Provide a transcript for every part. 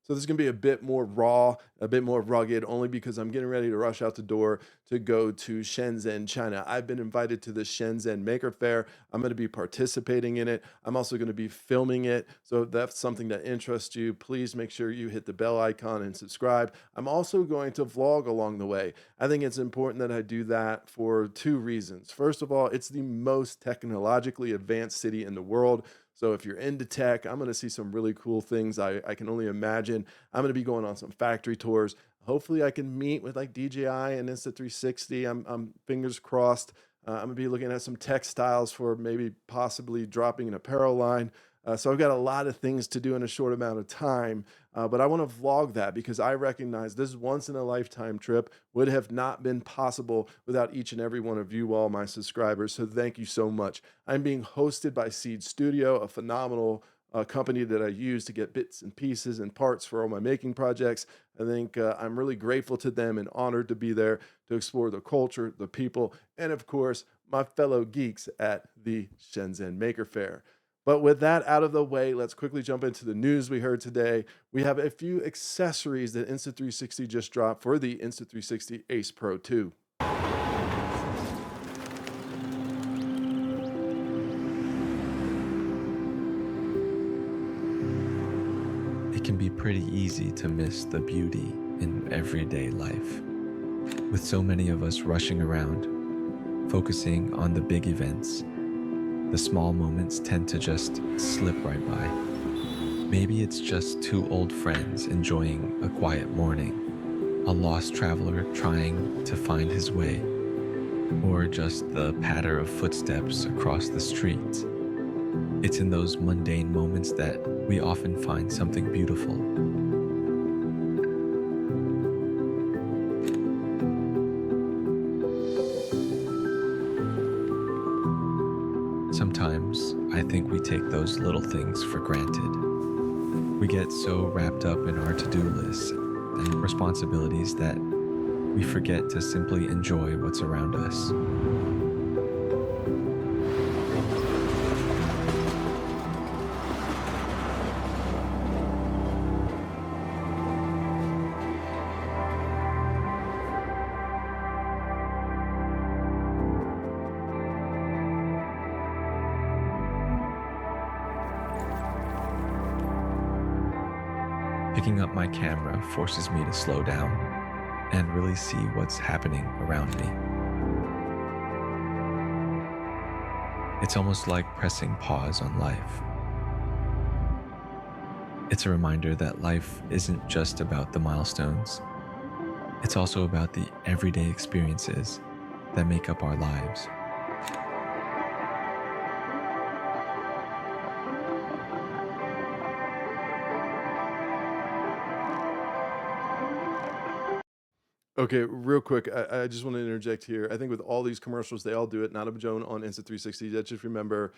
So this is gonna be a bit more raw, a bit more rugged, only because I'm getting ready to rush out the door to go to Shenzhen, China. I've been invited to the Shenzhen Maker Fair. I'm gonna be participating in it. I'm also gonna be filming it. So if that's something that interests you, please make sure you hit the bell icon and subscribe. I'm also going to vlog along the way. I think it's important that I do that for two reasons. First of all, it's the most technologically advanced city in the world. So if you're into tech, I'm going to see some really cool things. I can only imagine. I'm going to be going on some factory tours. Hopefully, I can meet with like DJI and Insta360. I'm fingers crossed. I'm gonna be looking at some textiles for maybe possibly dropping an apparel line. So I've got a lot of things to do in a short amount of time, but I want to vlog that because I recognize this once in a lifetime trip would have not been possible without each and every one of you, all my subscribers. So thank you so much. I'm being hosted by Seed Studio, a phenomenal company that I use to get bits and pieces and parts for all my making projects. I think I'm really grateful to them and honored to be there to explore the culture, the people, and of course, my fellow geeks at the Shenzhen Maker Fair. But with that out of the way, let's quickly jump into the news we heard today. We have a few accessories that Insta360 just dropped for the Insta360 Ace Pro 2. It can be pretty easy to miss the beauty in everyday life. With so many of us rushing around, focusing on the big events, the small moments tend to just slip right by. Maybe it's just two old friends enjoying a quiet morning, a lost traveler trying to find his way, or just the patter of footsteps across the street. It's in those mundane moments that we often find something beautiful. Sometimes I think we take those little things for granted. We get so wrapped up in our to-do lists and responsibilities that we forget to simply enjoy what's around us. Picking up my camera forces me to slow down and really see what's happening around me. It's almost like pressing pause on life. It's a reminder that life isn't just about the milestones. It's also about the everyday experiences that make up our lives. Okay, real quick, I just want to interject here. I think with all these commercials, they all do it. Not a Joan on Insta360. Just remember,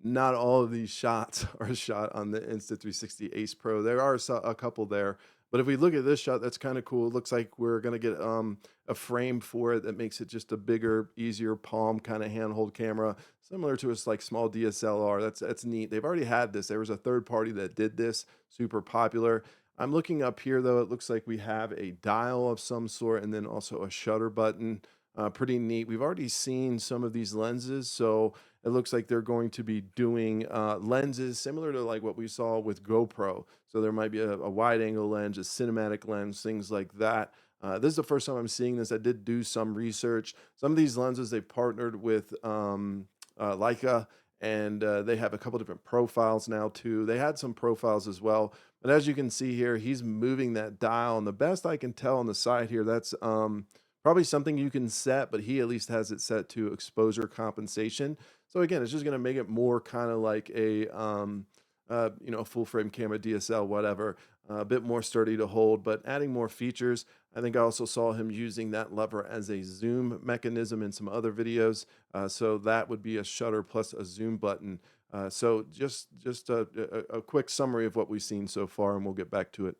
not all of these shots are shot on the Insta360 Ace Pro. There are a couple there, but if we look at this shot, that's kind of cool. It looks like we're gonna get a frame for it that makes it just a bigger, easier palm kind of handhold camera, similar to a like small DSLR. That's neat. They've already had this. There was a third party that did this, super popular. I'm looking up here though. It looks like we have a dial of some sort and then also a shutter button. Pretty neat. We've already seen some of these lenses, so it looks like they're going to be doing lenses similar to like what we saw with GoPro. So there might be a wide angle lens, a cinematic lens, things like that. This is the first time I'm seeing this. I did do some research. Some of these lenses they've partnered with Leica, and they have a couple different profiles now too. They had some profiles as well, but as you can see here, he's moving that dial, and the best I can tell on the side here, that's probably something you can set, but he at least has it set to exposure compensation. So again, it's just going to make it more kind of like a full frame camera, DSL, whatever, a bit more sturdy to hold, but adding more features. I think I also saw him using that lever as a zoom mechanism in some other videos. So that would be a shutter plus a zoom button. So just a quick summary of what we've seen so far, and we'll get back to it.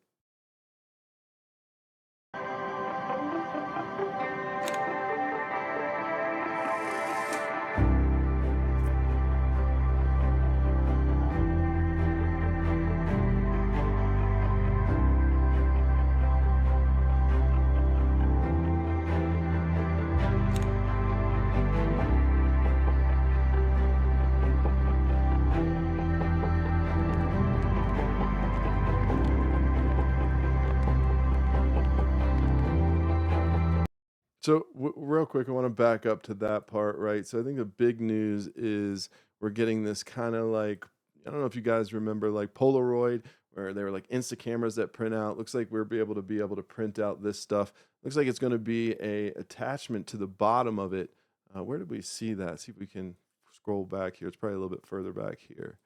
So, real quick, I want to back up to that part, right? So, I think the big news is we're getting this kind of like, I don't know if you guys remember like Polaroid, where they were like Insta cameras that print out. Looks like we're be able to print out this stuff. Looks like it's going to be a attachment to the bottom of it. Where did we see that? See if we can scroll back here. It's probably a little bit further back here.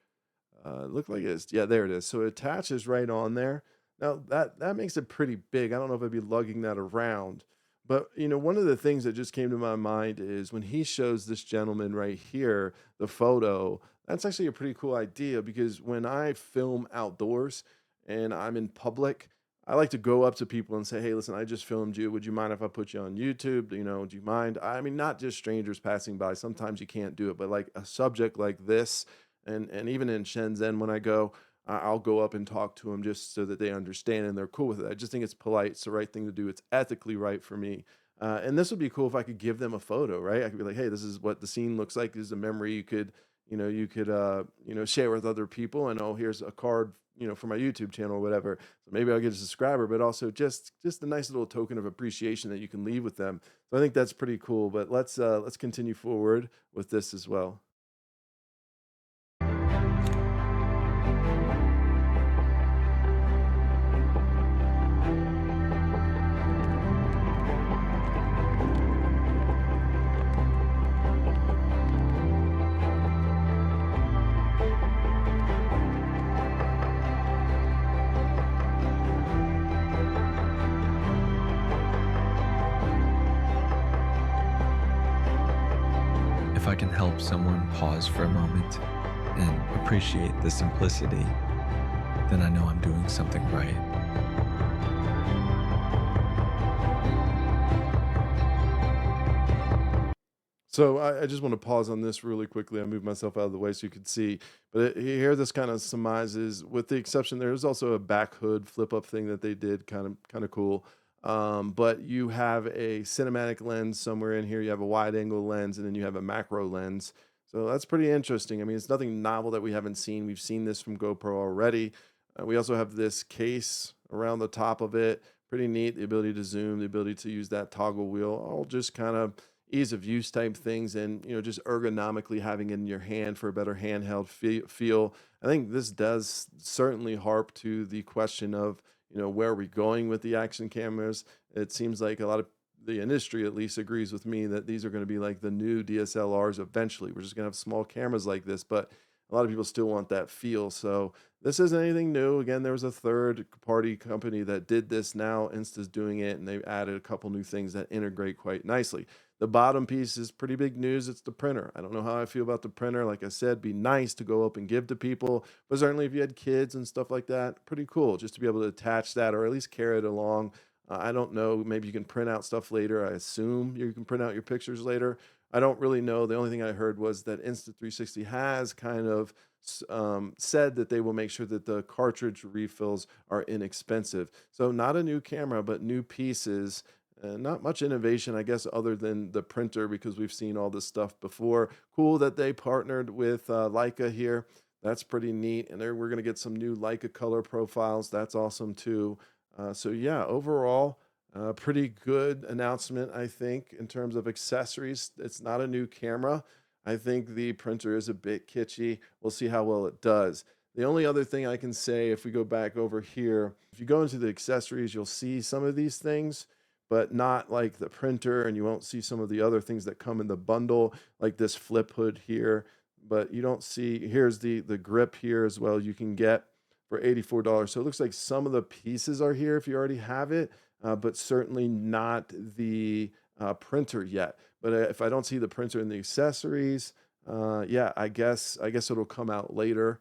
Look like it's, yeah, there it is. So it attaches right on there. Now that makes it pretty big. I don't know if I'd be lugging that around, but one of the things that just came to my mind is when he shows this gentleman right here the photo. That's actually a pretty cool idea because when I film outdoors and I'm in public, I like to go up to people and say, "Hey, listen, I just filmed you. Would you mind if I put you on YouTube? Do you mind?" I mean, not just strangers passing by. Sometimes you can't do it, but like a subject like this and even in Shenzhen when I go, I'll go up and talk to them just so that they understand and they're cool with it. I just think it's polite. It's the right thing to do. It's ethically right for me. And this would be cool if I could give them a photo, right? I could be like, "Hey, this is what the scene looks like. This is a memory you could share with other people. And oh, here's a card, for my YouTube channel or whatever. So maybe I'll get a subscriber, but also just a nice little token of appreciation that you can leave with them. So I think that's pretty cool. But let's continue forward with this as well. If I can help someone pause for a moment and appreciate the simplicity, then I know I'm doing something right. So I just want to pause on this really quickly. I moved myself out of the way so you could see. But here, this kind of surmises, with the exception, there's also a back hood flip up thing that they did, kind of cool. But you have a cinematic lens somewhere in here. You have a wide angle lens, and then you have a macro lens. So that's pretty interesting. I mean, it's nothing novel that we haven't seen. We've seen this from GoPro already. We also have this case around the top of it. Pretty neat. The ability to zoom, the ability to use that toggle wheel, all just kind of ease of use type things, and just ergonomically having it in your hand for a better handheld feel. I think this does certainly harp to the question of where are we going with the action cameras. It seems like a lot of the industry at least agrees with me that these are going to be like the new DSLRs eventually. We're just going to have small cameras like this, but a lot of people still want that feel. So this isn't anything new. Again, there was a third party company that did this. Now Insta's doing it, and they've added a couple new things that integrate quite nicely. The bottom piece is pretty big news. It's the printer. I don't know how I feel about the printer. Like I said, be nice to go up and give to people, but certainly if you had kids and stuff like that, pretty cool just to be able to attach that or at least carry it along. I don't know. Maybe you can print out stuff later. I assume you can print out your pictures later. I don't really know. The only thing I heard was that Insta360 has kind of said that they will make sure that the cartridge refills are inexpensive. So, not a new camera, but new pieces. Not much innovation, I guess, other than the printer because we've seen all this stuff before. Cool that they partnered with Leica here. That's pretty neat. And there we're going to get some new Leica color profiles. That's awesome too. So, yeah, overall, pretty good announcement, I think, in terms of accessories. It's not a new camera. I think the printer is a bit kitschy. We'll see how well it does. The only other thing I can say, if we go back over here, if you go into the accessories, you'll see some of these things, but not like the printer, and you won't see some of the other things that come in the bundle, like this flip hood here. But you don't see, here's the grip here as well. You can get for $84. So it looks like some of the pieces are here if you already have it, but certainly not the printer yet. But if I don't see the printer in the accessories, yeah, I guess it'll come out later.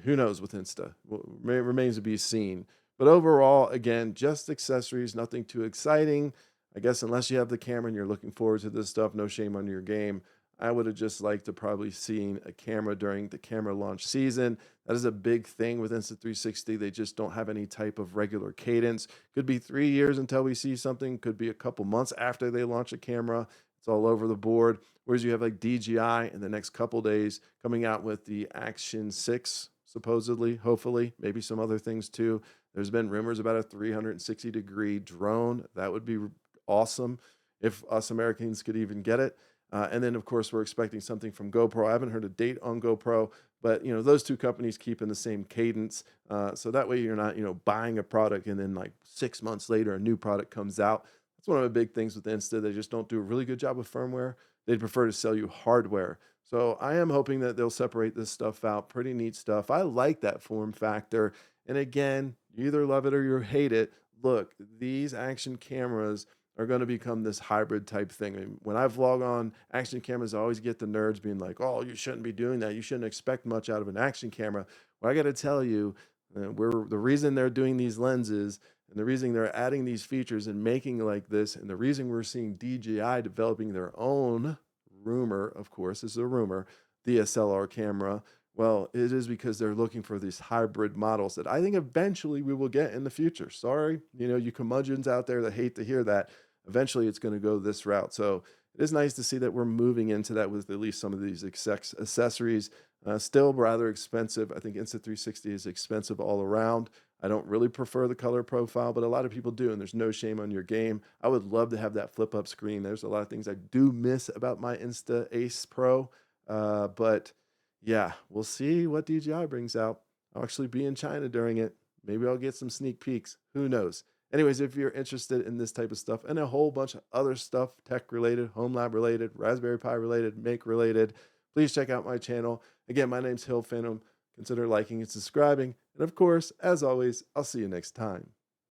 Who knows with Insta? Well, remains to be seen. But overall, again, just accessories, nothing too exciting. I guess unless you have the camera and you're looking forward to this stuff, no shame on your game. I would have just liked to probably seen a camera during the camera launch season. That is a big thing with Insta360. They just don't have any type of regular cadence. Could be 3 years until we see something. Could be a couple months after they launch a camera. It's all over the board. Whereas you have like DJI in the next couple days coming out with the Action 6, supposedly, hopefully, maybe some other things too. There's been rumors about a 360-degree drone. That would be awesome. if us Americans could even get it. And then, of course, we're expecting something from GoPro. I haven't heard a date on GoPro, but those two companies keep in the same cadence, so that way you're not buying a product and then like 6 months later a new product comes out. That's one of the big things with Insta. They just don't do a really good job with firmware. They'd prefer to sell you hardware. So I am hoping that they'll separate this stuff out. Pretty neat stuff. I like that form factor. And again, you either love it or you hate it. Look, these action cameras are going to become this hybrid type thing. I mean, when I vlog on action cameras, I always get the nerds being like, "Oh, you shouldn't be doing that. You shouldn't expect much out of an action camera." Well, I got to tell you, the reason they're doing these lenses and the reason they're adding these features and making like this, and the reason we're seeing DJI developing their own rumor, of course, this is a rumor, DSLR camera. Well, it is because they're looking for these hybrid models that I think eventually we will get in the future. Sorry, you curmudgeons out there that hate to hear that. Eventually, it's going to go this route. So it is nice to see that we're moving into that with at least some of these accessories. Still rather expensive. I think Insta360 is expensive all around. I don't really prefer the color profile, but a lot of people do, and there's no shame on your game. I would love to have that flip up screen. There's a lot of things I do miss about my Insta Ace Pro, but yeah, we'll see what DJI brings out. I'll actually be in China during it. Maybe I'll get some sneak peeks. Who knows? Anyways, if you're interested in this type of stuff and a whole bunch of other stuff, tech related, home lab related, Raspberry Pi related, Make related, please check out my channel. Again, my name's Hill Phantom. Consider liking and subscribing. And of course, as always, I'll see you next time.